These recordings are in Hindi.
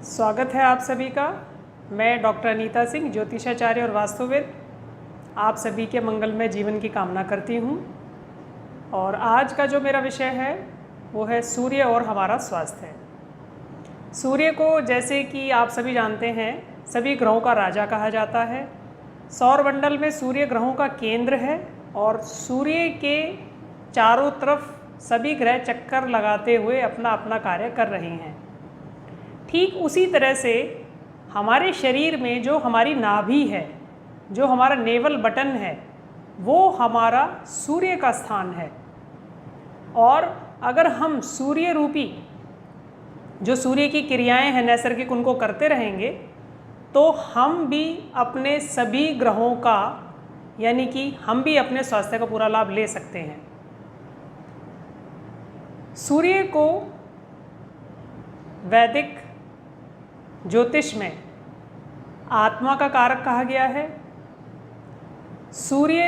स्वागत है आप सभी का। मैं डॉक्टर अनीता सिंह, ज्योतिषाचार्य और वास्तुविद, आप सभी के मंगलमय जीवन की कामना करती हूँ। और आज का जो मेरा विषय है वो है सूर्य और हमारा स्वास्थ्य। सूर्य को, जैसे कि आप सभी जानते हैं, सभी ग्रहों का राजा कहा जाता है। सौरमंडल में सूर्य ग्रहों का केंद्र है और सूर्य के चारों तरफ सभी ग्रह चक्कर लगाते हुए अपना अपना कार्य कर रहे हैं। ठीक उसी तरह से हमारे शरीर में जो हमारी नाभि है, जो हमारा नेवल बटन है, वो हमारा सूर्य का स्थान है। और अगर हम सूर्य रूपी जो सूर्य की क्रियाएं हैं नैसर्गिक, उनको करते रहेंगे तो हम भी अपने सभी ग्रहों का, यानी कि हम भी अपने स्वास्थ्य का पूरा लाभ ले सकते हैं। सूर्य को वैदिक ज्योतिष में आत्मा का कारक कहा गया है। सूर्य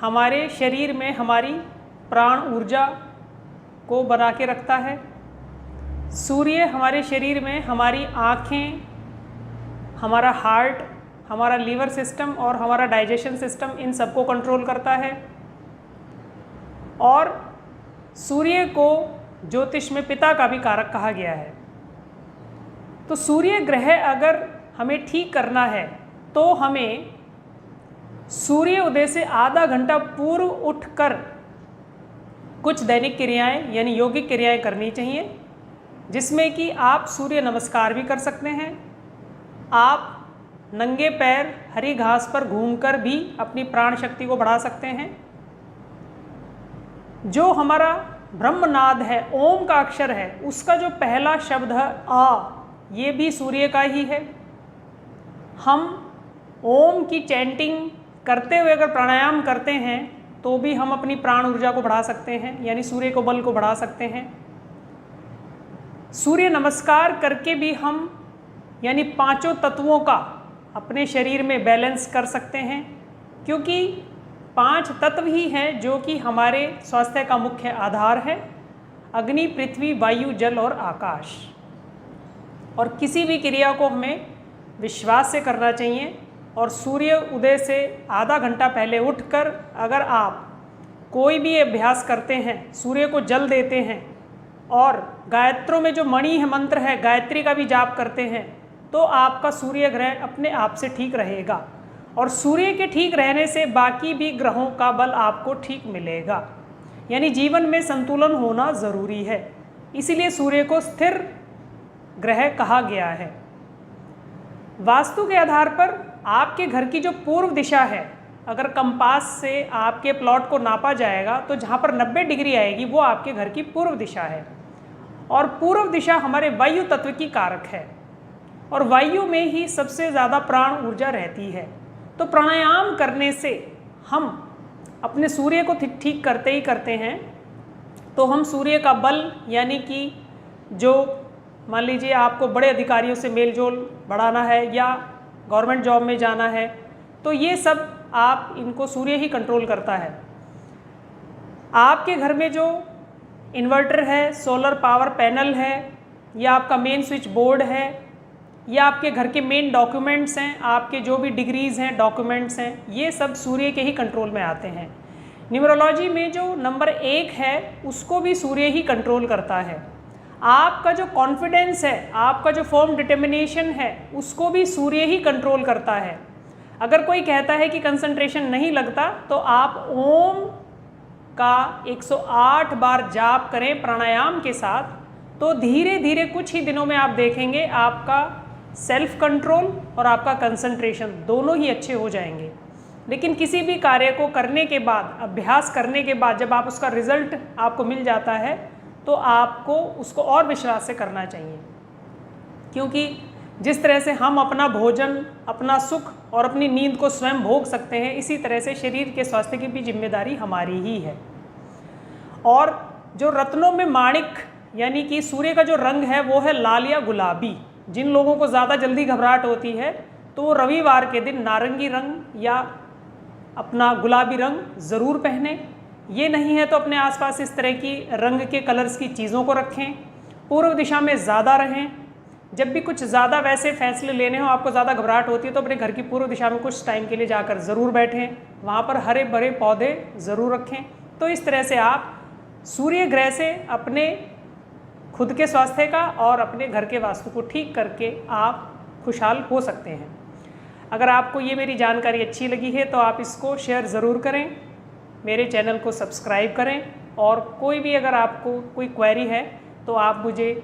हमारे शरीर में हमारी प्राण ऊर्जा को बना के रखता है। सूर्य हमारे शरीर में हमारी आँखें, हमारा हार्ट, हमारा लीवर सिस्टम और हमारा डाइजेशन सिस्टम, इन सबको कंट्रोल करता है। और सूर्य को ज्योतिष में पिता का भी कारक कहा गया है। तो सूर्य ग्रह अगर हमें ठीक करना है तो हमें सूर्य उदय से आधा घंटा पूर्व उठकर कुछ दैनिक क्रियाएं यानी यौगिक क्रियाएं करनी चाहिए, जिसमें कि आप सूर्य नमस्कार भी कर सकते हैं। आप नंगे पैर हरी घास पर घूमकर भी अपनी प्राण शक्ति को बढ़ा सकते हैं। जो हमारा ब्रह्मनाद है, ओम का अक्षर है, उसका जो पहला शब्द है आ, ये भी सूर्य का ही है। हम ओम की चैंटिंग करते हुए अगर प्राणायाम करते हैं तो भी हम अपनी प्राण ऊर्जा को बढ़ा सकते हैं, यानी सूर्य को बल को बढ़ा सकते हैं। सूर्य नमस्कार करके भी हम यानी पांचों तत्वों का अपने शरीर में बैलेंस कर सकते हैं, क्योंकि 5 तत्व ही हैं जो कि हमारे स्वास्थ्य का मुख्य आधार है: अग्नि, पृथ्वी, वायु, जल और आकाश। और किसी भी क्रिया को हमें विश्वास से करना चाहिए। और सूर्य उदय से आधा घंटा पहले उठकर अगर आप कोई भी अभ्यास करते हैं, सूर्य को जल देते हैं और गायत्रों में जो मणि है, मंत्र है, गायत्री का भी जाप करते हैं, तो आपका सूर्य ग्रह अपने आप से ठीक रहेगा। और सूर्य के ठीक रहने से बाकी भी ग्रहों का बल आपको ठीक मिलेगा। यानी जीवन में संतुलन होना ज़रूरी है, इसीलिए सूर्य को स्थिर ग्रह कहा गया है। वास्तु के आधार पर आपके घर की जो पूर्व दिशा है, अगर कंपास से आपके प्लॉट को नापा जाएगा तो जहाँ पर 90 डिग्री आएगी वो आपके घर की पूर्व दिशा है। और पूर्व दिशा हमारे वायु तत्व की कारक है और वायु में ही सबसे ज़्यादा प्राण ऊर्जा रहती है। तो प्राणायाम करने से हम अपने सूर्य को ठीक करते ही करते हैं। तो हम सूर्य का बल, यानी कि जो मान लीजिए आपको बड़े अधिकारियों से मेलजोल बढ़ाना है या गवर्नमेंट जॉब में जाना है, तो ये सब आप इनको सूर्य ही कंट्रोल करता है। आपके घर में जो इन्वर्टर है, सोलर पावर पैनल है, या आपका मेन स्विच बोर्ड है, या आपके घर के मेन डॉक्यूमेंट्स हैं, आपके जो भी डिग्रीज़ हैं, डॉक्यूमेंट्स हैं, ये सब सूर्य के ही कंट्रोल में आते हैं। न्यूमरोलॉजी में जो नंबर 1 है उसको भी सूर्य ही कंट्रोल करता है। आपका जो कॉन्फिडेंस है, आपका जो फर्म डिटर्मिनेशन है, उसको भी सूर्य ही कंट्रोल करता है। अगर कोई कहता है कि कंसंट्रेशन नहीं लगता, तो आप ओम का 108 बार जाप करें प्राणायाम के साथ, तो धीरे धीरे कुछ ही दिनों में आप देखेंगे आपका सेल्फ कंट्रोल और आपका कंसंट्रेशन दोनों ही अच्छे हो जाएंगे। लेकिन किसी भी कार्य को करने के बाद, अभ्यास करने के बाद, जब आप उसका रिजल्ट आपको मिल जाता है तो आपको उसको और विश्वास से करना चाहिए। क्योंकि जिस तरह से हम अपना भोजन, अपना सुख और अपनी नींद को स्वयं भोग सकते हैं, इसी तरह से शरीर के स्वास्थ्य की भी जिम्मेदारी हमारी ही है। और जो रत्नों में माणिक यानी कि सूर्य का जो रंग है वो है लाल या गुलाबी। जिन लोगों को ज़्यादा जल्दी घबराहट होती है तो वो रविवार के दिन नारंगी रंग या अपना गुलाबी रंग ज़रूर पहने। ये नहीं है तो अपने आसपास इस तरह की रंग के कलर्स की चीज़ों को रखें। पूर्व दिशा में ज़्यादा रहें। जब भी कुछ ज़्यादा वैसे फैसले लेने हो, आपको ज़्यादा घबराहट होती है, तो अपने घर की पूर्व दिशा में कुछ टाइम के लिए जाकर ज़रूर बैठें, वहाँ पर हरे भरे पौधे ज़रूर रखें। तो इस तरह से आप सूर्य ग्रह से अपने खुद के स्वास्थ्य का और अपने घर के वास्तु को ठीक करके आप खुशहाल हो सकते हैं। अगर आपको ये मेरी जानकारी अच्छी लगी है तो आप इसको शेयर ज़रूर करें, मेरे चैनल को सब्सक्राइब करें, और कोई भी अगर आपको कोई क्वेरी है तो आप मुझे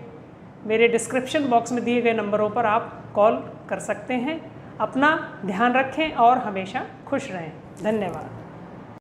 मेरे डिस्क्रिप्शन बॉक्स में दिए गए नंबरों पर आप कॉल कर सकते हैं। अपना ध्यान रखें और हमेशा खुश रहें। धन्यवाद।